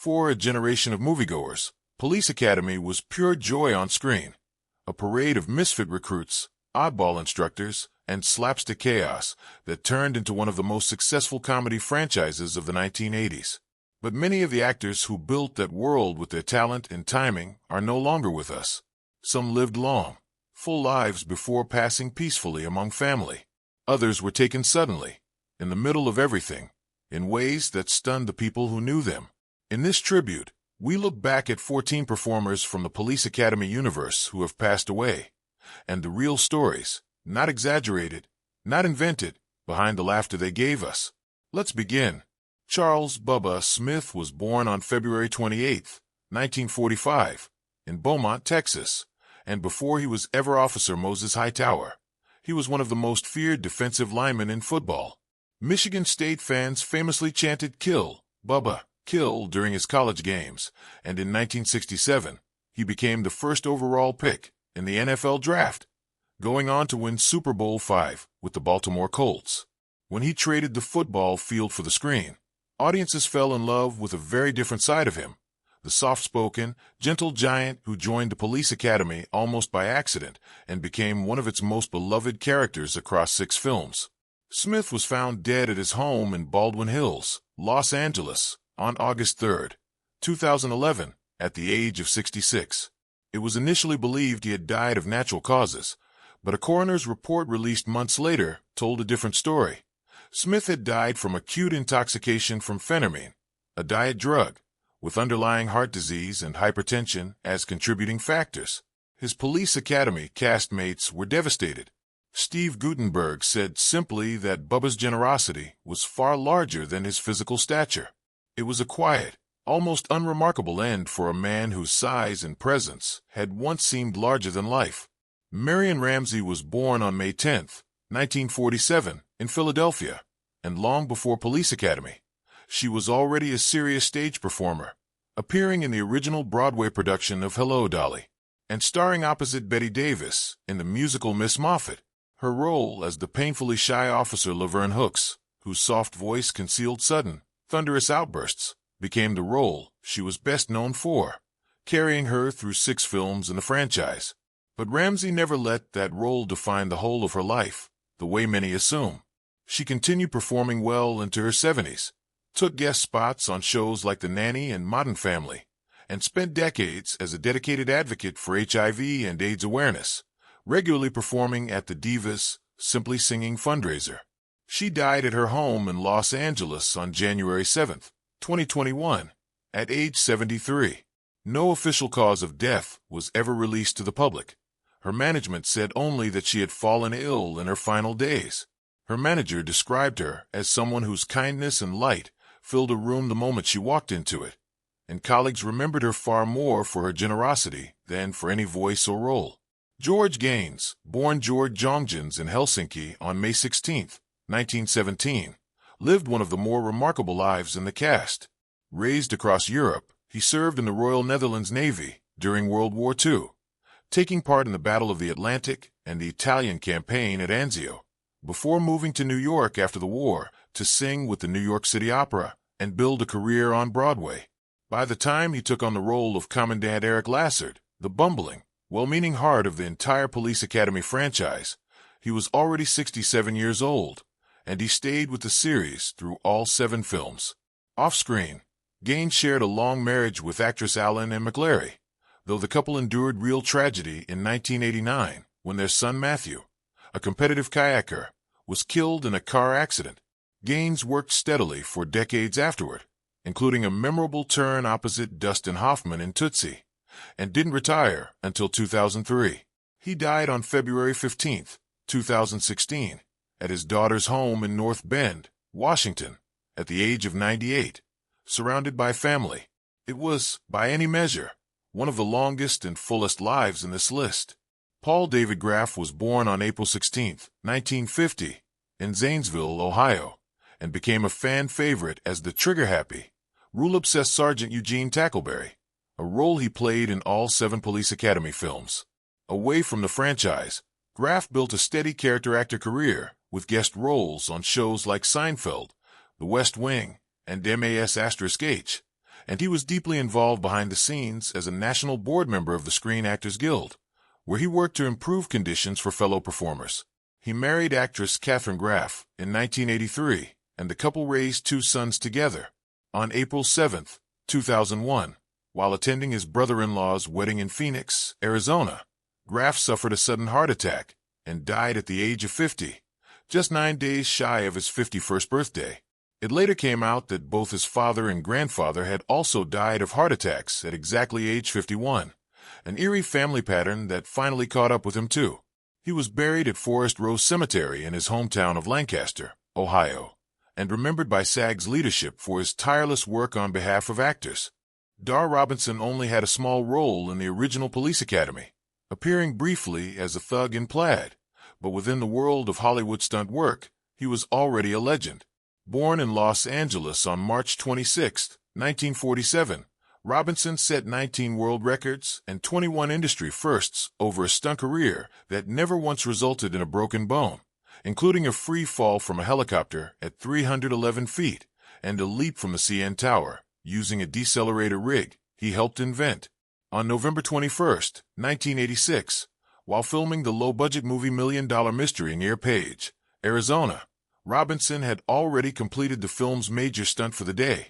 For a generation of moviegoers, Police Academy was pure joy on screen. A parade of misfit recruits, oddball instructors, and slapstick chaos that turned into one of the most successful comedy franchises of the 1980s. But many of the actors who built that world with their talent and timing are no longer with us. Some lived long, full lives before passing peacefully among family. Others were taken suddenly, in the middle of everything, in ways that stunned the people who knew them. In this tribute, we look back at 14 performers from the Police Academy universe who have passed away, and the real stories, not exaggerated, not invented, behind the laughter they gave us. Let's begin. Charles Bubba Smith was born on February 28, 1945, in Beaumont, Texas, and before he was ever Officer Moses Hightower, he was one of the most feared defensive linemen in football. Michigan State fans famously chanted "Kill, Bubba, kill" during his college games, and in 1967, he became the first overall pick in the NFL draft, going on to win Super Bowl V with the Baltimore Colts. When he traded the football field for the screen, audiences fell in love with a very different side of him, the soft-spoken, gentle giant who joined the Police Academy almost by accident and became one of its most beloved characters across 6 films. Smith was found dead at his home in Baldwin Hills, Los Angeles, on August 3, 2011, at the age of 66. It was initially believed he had died of natural causes, but a coroner's report released months later told a different story. Smith had died from acute intoxication from phentermine, a diet drug, with underlying heart disease and hypertension as contributing factors. His Police Academy castmates were devastated. Steve Guttenberg said simply that Bubba's generosity was far larger than his physical stature. It was a quiet, almost unremarkable end for a man whose size and presence had once seemed larger than life. Marion Ramsey was born on May 10, 1947, in Philadelphia, and long before Police Academy, she was already a serious stage performer, appearing in the original Broadway production of Hello, Dolly, and starring opposite Bette Davis in the musical Miss Moffat. Her role as the painfully shy officer Laverne Hooks, whose soft voice concealed sudden, thunderous outbursts, became the role she was best known for, carrying her through 6 films in the franchise. But Ramsey never let that role define the whole of her life, the way many assume. She continued performing well into her 70s, took guest spots on shows like The Nanny and Modern Family, and spent decades as a dedicated advocate for HIV and AIDS awareness, regularly performing at the Divas Simply Singing fundraiser. She died at her home in Los Angeles on January 7, 2021, at age 73. No official cause of death was ever released to the public. Her management said only that she had fallen ill in her final days. Her manager described her as someone whose kindness and light filled a room the moment she walked into it, and colleagues remembered her far more for her generosity than for any voice or role. George Gaines, born George Jongjans in Helsinki on May 16, 1917, lived one of the more remarkable lives in the cast. Raised across Europe, he served in the Royal Netherlands Navy during World War II, taking part in the Battle of the Atlantic and the Italian campaign at Anzio, before moving to New York after the war to sing with the New York City Opera and build a career on Broadway. By the time he took on the role of Commandant Eric Lassard, the bumbling, well-meaning heart of the entire Police Academy franchise, he was already 67 years old, and he stayed with the series through all 7 films. Off-screen, Gaines shared a long marriage with actress Alan and McLary, though the couple endured real tragedy in 1989 when their son Matthew, a competitive kayaker, was killed in a car accident. Gaines worked steadily for decades afterward, including a memorable turn opposite Dustin Hoffman in Tootsie, and didn't retire until 2003. He died on February 15, 2016, at his daughter's home in North Bend, Washington, at the age of 98, surrounded by family. It was, by any measure, one of the longest and fullest lives in this list. Paul David Graff was born on April 16, 1950, in Zanesville, Ohio, and became a fan favorite as the trigger-happy, rule-obsessed Sergeant Eugene Tackleberry, a role he played in all 7 Police Academy films. Away from the franchise, Graff built a steady character-actor career with guest roles on shows like Seinfeld, The West Wing, and MAS*H, and he was deeply involved behind the scenes as a national board member of the Screen Actors Guild, where he worked to improve conditions for fellow performers. He married actress Katharine Graff in 1983, and the couple raised 2 sons together. On April 7, 2001, while attending his brother-in-law's wedding in Phoenix, Arizona, Graff suffered a sudden heart attack and died at the age of 50, just 9 days shy of his 51st birthday. It later came out that both his father and grandfather had also died of heart attacks at exactly age 51, an eerie family pattern that finally caught up with him too. He was buried at Forest Rose Cemetery in his hometown of Lancaster, Ohio, and remembered by SAG's leadership for his tireless work on behalf of actors. Dar Robinson only had a small role in the original Police Academy, appearing briefly as a thug in plaid, but within the world of Hollywood stunt work, he was already a legend. Born in Los Angeles on March 26, 1947, Robinson set 19 world records and 21 industry firsts over a stunt career that never once resulted in a broken bone, including a free fall from a helicopter at 311 feet and a leap from the CN Tower using a decelerator rig he helped invent. On November 21, 1986, while filming the low-budget movie $1 Million Mystery near Page, Arizona, Robinson had already completed the film's major stunt for the day,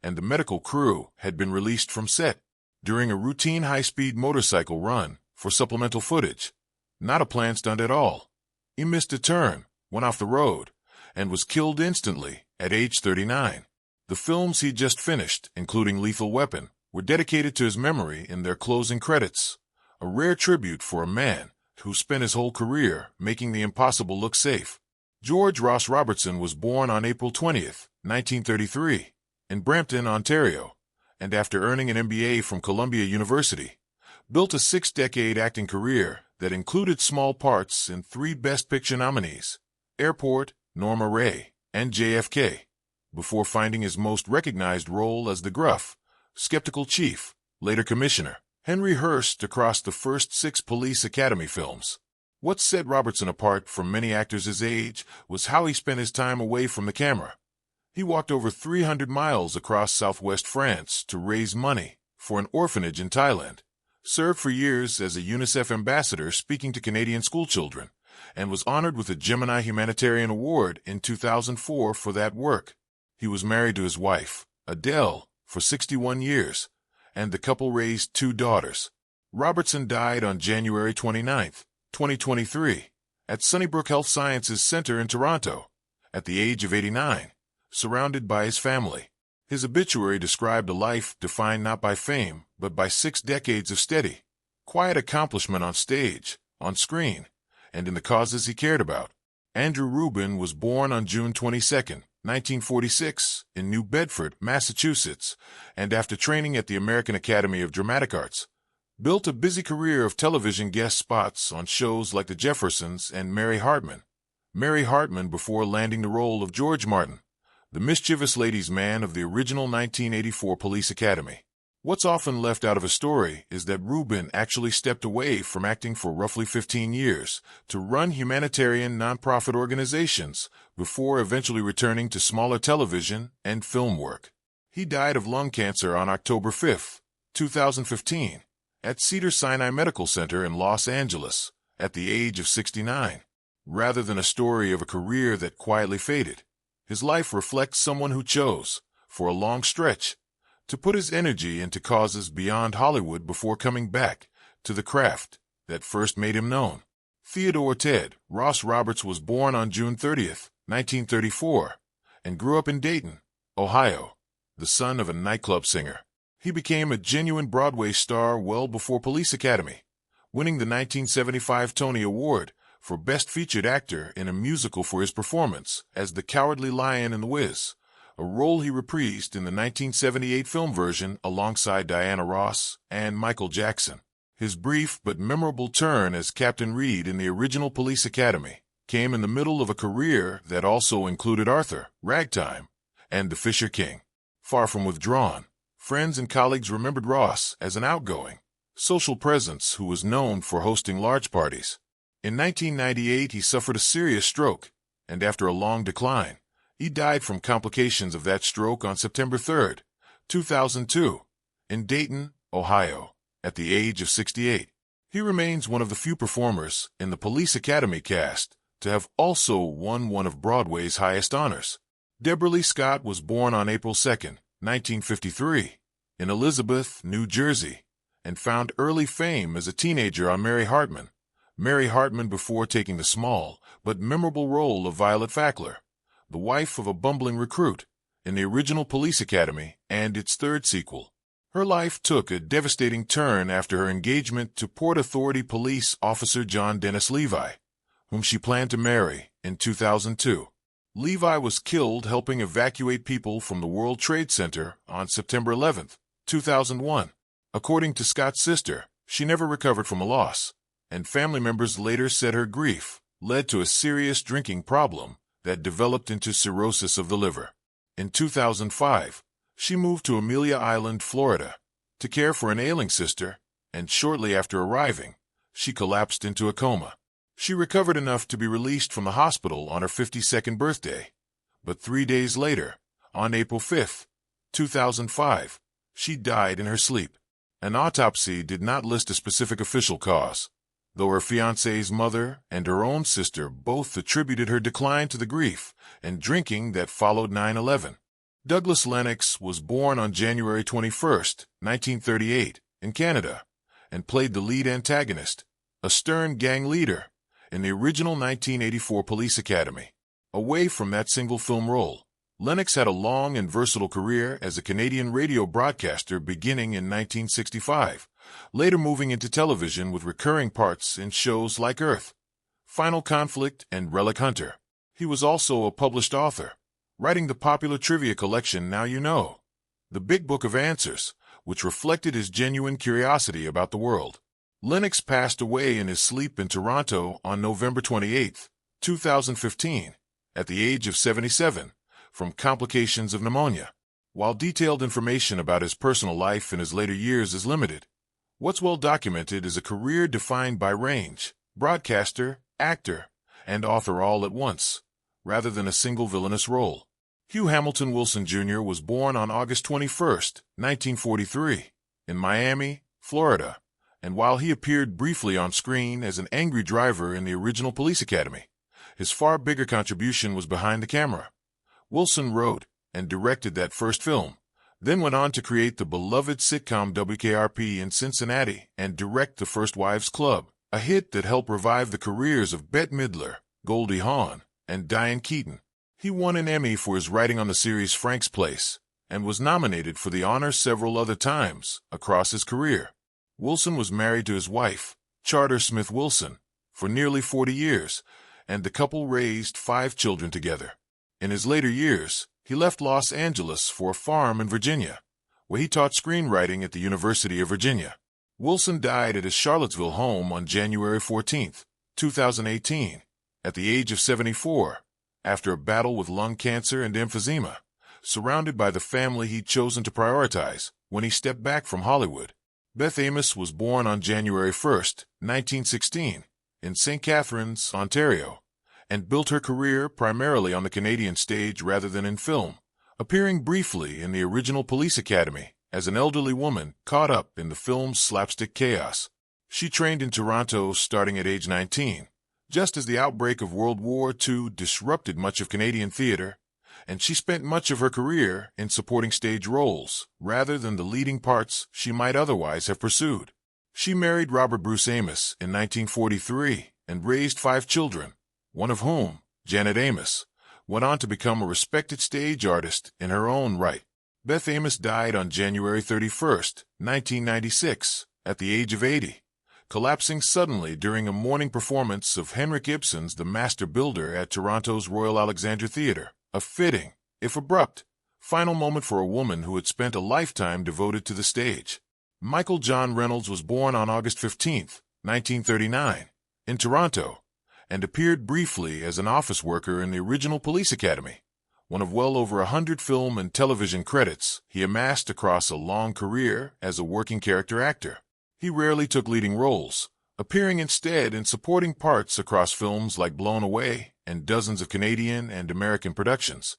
and the medical crew had been released from set during a routine high-speed motorcycle run for supplemental footage. Not a planned stunt at all. He missed a turn, went off the road, and was killed instantly at age 39. The films he just finished, including Lethal Weapon, were dedicated to his memory in their closing credits, a rare tribute for a man who spent his whole career making the impossible look safe. George Ross Robertson was born on April 20, 1933, in Brampton, Ontario, and after earning an MBA from Columbia University, built a 6-decade acting career that included small parts in 3 Best Picture nominees, Airport, Norma Ray, and JFK, before finding his most recognized role as the gruff, skeptical chief, later Commissioner, Henry Hurst across the first 6 Police Academy films. What set Robertson apart from many actors his age was how he spent his time away from the camera. He walked over 300 miles across southwest France to raise money for an orphanage in Thailand, served for years as a UNICEF ambassador speaking to Canadian schoolchildren, and was honored with a Gemini Humanitarian Award in 2004 for that work. He was married to his wife, Adele, for 61 years, and the couple raised 2 daughters. Robertson died on January 29, 2023, at Sunnybrook Health Sciences Center in Toronto, at the age of 89, surrounded by his family. His obituary described a life defined not by fame, but by 6 decades of steady, quiet accomplishment on stage, on screen, and in the causes he cared about. Andrew Rubin was born on June 22, 1946, in New Bedford, Massachusetts, and after training at the American Academy of Dramatic Arts, built a busy career of television guest spots on shows like The Jeffersons and Mary Hartman. Mary Hartman before landing the role of George Martin, the mischievous ladies' man of the original 1984 Police Academy. What's often left out of a story is that Rubin actually stepped away from acting for roughly 15 years to run humanitarian nonprofit organizations before eventually returning to smaller television and film work. He died of lung cancer on October 5, 2015, at Cedars-Sinai Medical Center in Los Angeles, at the age of 69. Rather than a story of a career that quietly faded, his life reflects someone who chose, for a long stretch, to put his energy into causes beyond Hollywood before coming back to the craft that first made him known. Theodore Ted Ross Roberts was born on June 30, 1934, and grew up in Dayton, Ohio, the son of a nightclub singer. He became a genuine Broadway star well before Police Academy, winning the 1975 Tony Award for Best Featured Actor in a Musical for his performance as the Cowardly Lion in The Wiz, a role he reprised in the 1978 film version alongside Diana Ross and Michael Jackson. His brief but memorable turn as Captain Reed in the original Police Academy came in the middle of a career that also included Arthur, Ragtime, and The Fisher King. Far from withdrawn, friends and colleagues remembered Ross as an outgoing, social presence who was known for hosting large parties. In 1998, he suffered a serious stroke, and after a long decline, he died from complications of that stroke on September 3, 2002, in Dayton, Ohio, at the age of 68. He remains one of the few performers in the Police Academy cast to have also won one of Broadway's highest honors. Deborah Lee Scott was born on April 2, 1953, in Elizabeth, New Jersey, and found early fame as a teenager on Mary Hartman. Mary Hartman before taking the small but memorable role of Violet Fackler, the wife of a bumbling recruit, in the original Police Academy and its third sequel. Her life took a devastating turn after her engagement to Port Authority Police Officer John Dennis Levi, whom she planned to marry in 2002. Levi was killed helping evacuate people from the World Trade Center on September 11, 2001. According to Scott's sister, she never recovered from a loss, and family members later said her grief led to a serious drinking problem that developed into cirrhosis of the liver. In 2005, she moved to Amelia Island, Florida, to care for an ailing sister, and shortly after arriving, she collapsed into a coma. She recovered enough to be released from the hospital on her 52nd birthday, but 3 days later, on April 5, 2005, she died in her sleep. An autopsy did not list a specific official cause, though her fiancé's mother and her own sister both attributed her decline to the grief and drinking that followed 9/11. Douglas Lennox was born on January 21, 1938, in Canada, and played the lead antagonist, a stern gang leader, in the original 1984 Police Academy. Away from that single film role, Lennox had a long and versatile career as a Canadian radio broadcaster beginning in 1965, later moving into television with recurring parts in shows like Earth, Final Conflict, and Relic Hunter. He was also a published author, writing the popular trivia collection Now You Know, the Big Book of Answers, which reflected his genuine curiosity about the world. Lennox passed away in his sleep in Toronto on November 28, 2015, at the age of 77, from complications of pneumonia. While detailed information about his personal life in his later years is limited, what's well documented is a career defined by range, broadcaster, actor, and author all at once, rather than a single villainous role. Hugh Hamilton Wilson Jr. was born on August 21, 1943, in Miami, Florida, and while he appeared briefly on screen as an angry driver in the original Police Academy, his far bigger contribution was behind the camera. Wilson wrote and directed that first film, then went on to create the beloved sitcom WKRP in Cincinnati and direct The First Wives Club, a hit that helped revive the careers of Bette Midler, Goldie Hawn, and Diane Keaton. He won an Emmy for his writing on the series Frank's Place and was nominated for the honor several other times across his career. Wilson was married to his wife, Charter Smith Wilson, for nearly 40 years, and the couple raised 5 children together. In his later years, he left Los Angeles for a farm in Virginia, where he taught screenwriting at the University of Virginia. Wilson died at his Charlottesville home on January 14, 2018, at the age of 74, after a battle with lung cancer and emphysema, surrounded by the family he'd chosen to prioritize when he stepped back from Hollywood. Beth Amos was born on January 1, 1916, in St. Catharines, Ontario, and built her career primarily on the Canadian stage rather than in film, appearing briefly in the original Police Academy as an elderly woman caught up in the film's slapstick chaos. She trained in Toronto starting at age 19, just as the outbreak of World War II disrupted much of Canadian theater, and she spent much of her career in supporting stage roles rather than the leading parts she might otherwise have pursued. She married Robert Bruce Amos in 1943 and raised 5 children, one of whom, Janet Amos, went on to become a respected stage artist in her own right. Beth Amos died on January 31, 1996, at the age of 80, collapsing suddenly during a morning performance of Henrik Ibsen's The Master Builder at Toronto's Royal Alexandra Theatre, a fitting, if abrupt, final moment for a woman who had spent a lifetime devoted to the stage. Michael John Reynolds was born on August 15, 1939, in Toronto, and appeared briefly as an office worker in the original Police Academy, one of well over 100 film and television credits he amassed across a long career as a working character actor. He rarely took leading roles, appearing instead in supporting parts across films like Blown Away and dozens of Canadian and American productions,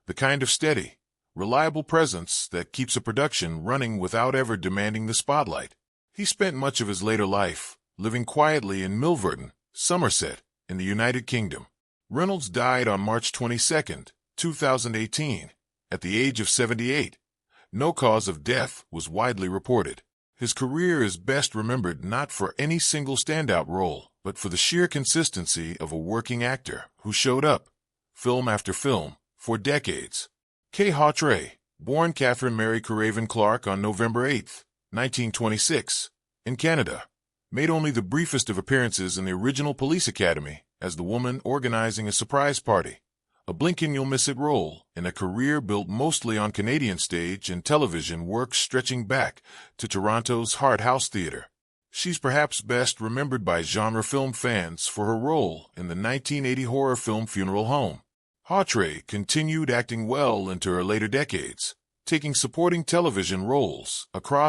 the kind of steady, reliable presence that keeps a production running without ever demanding the spotlight. He spent much of his later life living quietly in Milverton, Somerset, in the United Kingdom. Reynolds died on March 22, 2018, at the age of 78. No cause of death was widely reported. His career is best remembered not for any single standout role, but for the sheer consistency of a working actor who showed up, film after film, for decades. Kay Hawtrey, born Catherine Mary Craven Clark on November 8, 1926, in Canada, made only the briefest of appearances in the original Police Academy as the woman organizing a surprise party, a blink-and-you'll-miss-it role in a career built mostly on Canadian stage and television work stretching back to Toronto's Hart House Theatre. She's perhaps best remembered by genre film fans for her role in the 1980 horror film Funeral Home. Hawtrey continued acting well into her later decades, taking supporting television roles across